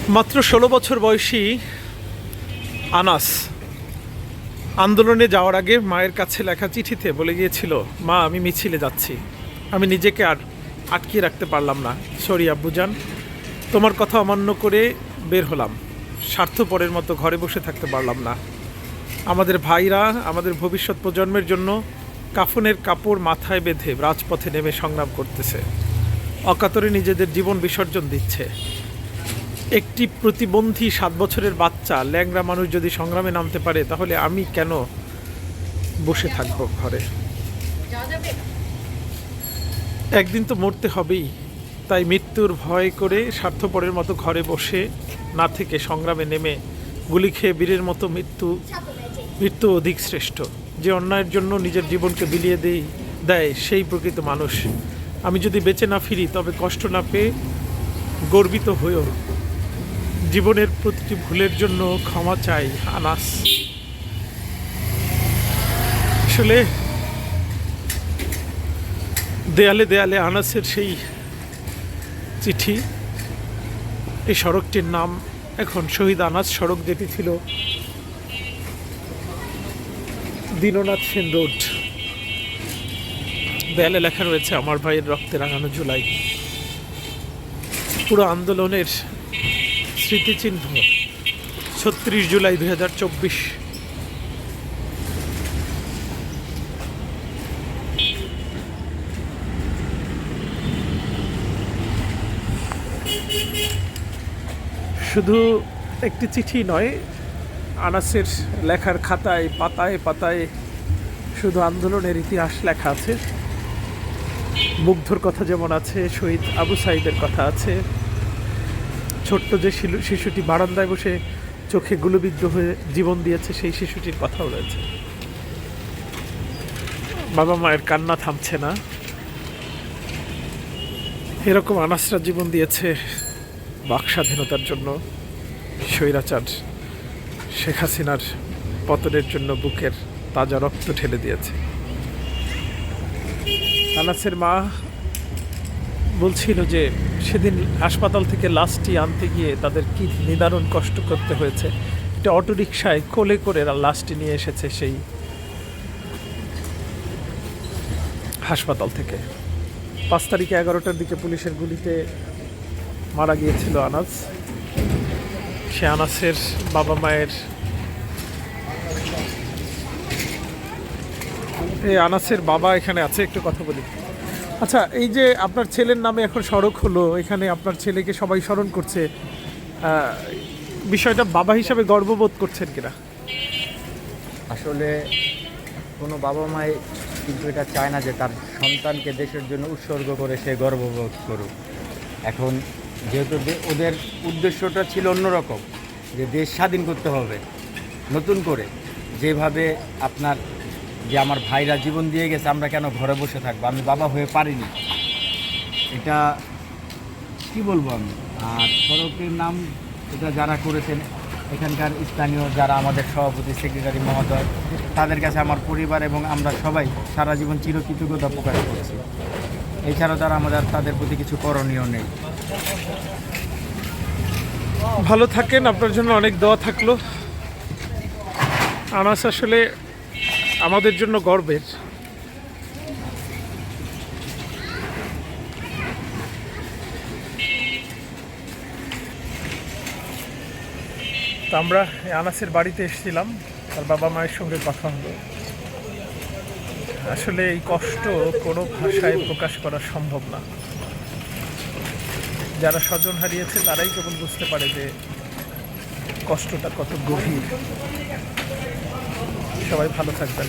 মাত্র ১৬ বছর বয়সী আনাস আন্দোলনে যাওয়ার আগে মায়ের কাছে লেখা চিঠিতে বলে গিয়েছিল, মা আমি মিছিলে যাচ্ছি, আমি নিজেকে আর আটকিয়ে রাখতে পারলাম না, সরি আব্বুজান, তোমার কথা অমান্য করে বের হলাম, স্বার্থপরের মতো ঘরে বসে থাকতে পারলাম না। আমাদের ভাইরা আমাদের ভবিষ্যৎ প্রজন্মের জন্য কাফনের কাপড় মাথায় বেঁধে রাজপথে নেমে সংগ্রাম করতেছে, অকাতরে নিজেদের জীবন বিসর্জন দিচ্ছে। একটি প্রতিবন্ধী 7 বছরের বাচ্চা ল্যাংড়া মানুষ যদি সংগ্রামে নামতে পারে, তাহলে আমি কেন বসে থাকবো ঘরে? একদিন তো মরতে হবেই, তাই মৃত্যুর ভয় করে স্বার্থপরের মতো ঘরে বসে না থেকে সংগ্রামে নেমে গুলি খেয়ে বীরের মতো মৃত্যু অধিক শ্রেষ্ঠ। যে অন্যায়ের জন্য নিজের জীবনকে বিলিয়ে দেয় সেই প্রকৃত মানুষ। আমি যদি বেঁচে না ফিরি, তবে কষ্ট না পেয়ে গর্বিত হয়েও জীবনের প্রতিটি ভুলের জন্য ক্ষমা চাই। আনাস আসলে দেয়ালে দেয়ালে আনাসের সেই চিঠি। এই সড়কটির নাম এখন শহীদ আনাস সড়ক, যেটি ছিল দীননাথ সেন রোড। দেয়ালে লেখা রয়েছে, আমার ভাইয়ের রক্তে রাঙানো জুলাই। পুরো আন্দোলনের স্মৃতিচিহ্ন ৩৬ জুলাই ২০২৪। শুধু একটি চিঠি নয়, আনাসের লেখার খাতায় পাতায় পাতায় শুধু আন্দোলনের ইতিহাস লেখা আছে। মুগ্ধর কথা যেমন আছে, শহীদ আবু সাইদের কথা আছে, ছোট্ট যে শিশুটি বারান্দায় বসে চোখে গুলিবিদ্ধ হয়ে জীবন দিয়েছে সেই শিশুটির কথাও রয়েছে। বাবা মায়ের কান্না থামছে না। এরকম আনাসরা জীবন দিয়েছে বাক স্বাধীনতার জন্য, স্বৈরাচার শেখ হাসিনার পতনের জন্য বুকের তাজা রক্ত ঢেলে দিয়েছে। আনাসের মা বলছিল যে সেদিন হাসপাতাল থেকে লাশটি আনতে গিয়ে তাদের কি নিদারুণ কষ্ট করতে হয়েছে। এটা অটোরিকশায় কোলে করে লাশটি নিয়ে এসেছে সেই হাসপাতাল থেকে। 5 তারিখে 11টার দিকে পুলিশের গুলিতে মারা গিয়েছিল আনাস। সে আনাসের বাবা মায়ের, এই আনাসের বাবা এখানে আছে, একটু কথা বলি। আচ্ছা, এই যে আপনার ছেলের নামে এখন সড়ক হলো, এখানে আপনার ছেলেকে সবাই স্মরণ করছে, বিষয়টা বাবা হিসাবে গর্ববোধ করছেন কিনা? আসলে কোনো বাবা মাই কিন্তু এটা চায় না যে তার সন্তানকে দেশের জন্য উৎসর্গ করে সে গর্ববোধ করুক। এখন যেহেতু ওদের উদ্দেশ্যটা ছিল অন্যরকম, যে দেশ স্বাধীন করতে হবে নতুন করে, যেভাবে আপনার যে আমার ভাইরা জীবন দিয়ে গেছে, আমরা কেন ঘরে বসে থাকবো? আমি বাবা হয়ে পারিনি, এটা কি বলবো আমি। আর সড়কের নাম এটা যারা করেছেন, এখানকার স্থানীয় যারা আমাদের সভাপতি সেক্রেটারি মহোদয়, তাদের কাছে আমার পরিবার এবং আমরা সবাই সারা জীবন চিরকৃতজ্ঞতা প্রকাশ করছি। এছাড়াও তাদের প্রতি কিছু করণীয় নেই। ভালো থাকেন, আপনার জন্য অনেক দোয়া থাকলো। আনাস আসলে আমাদের জন্য গর্বের। তো আমরা আনাসের বাড়িতে এসেছিলাম, তার বাবা মায়ের সঙ্গে কথা হলো। আসলে এই কষ্ট কোনো ভাষায় প্রকাশ করা সম্ভব না। যারা স্বজন হারিয়েছে তারাই কেবল বুঝতে পারে যে কষ্টটা কত গভীর। সবাই ভালো থাকবেন।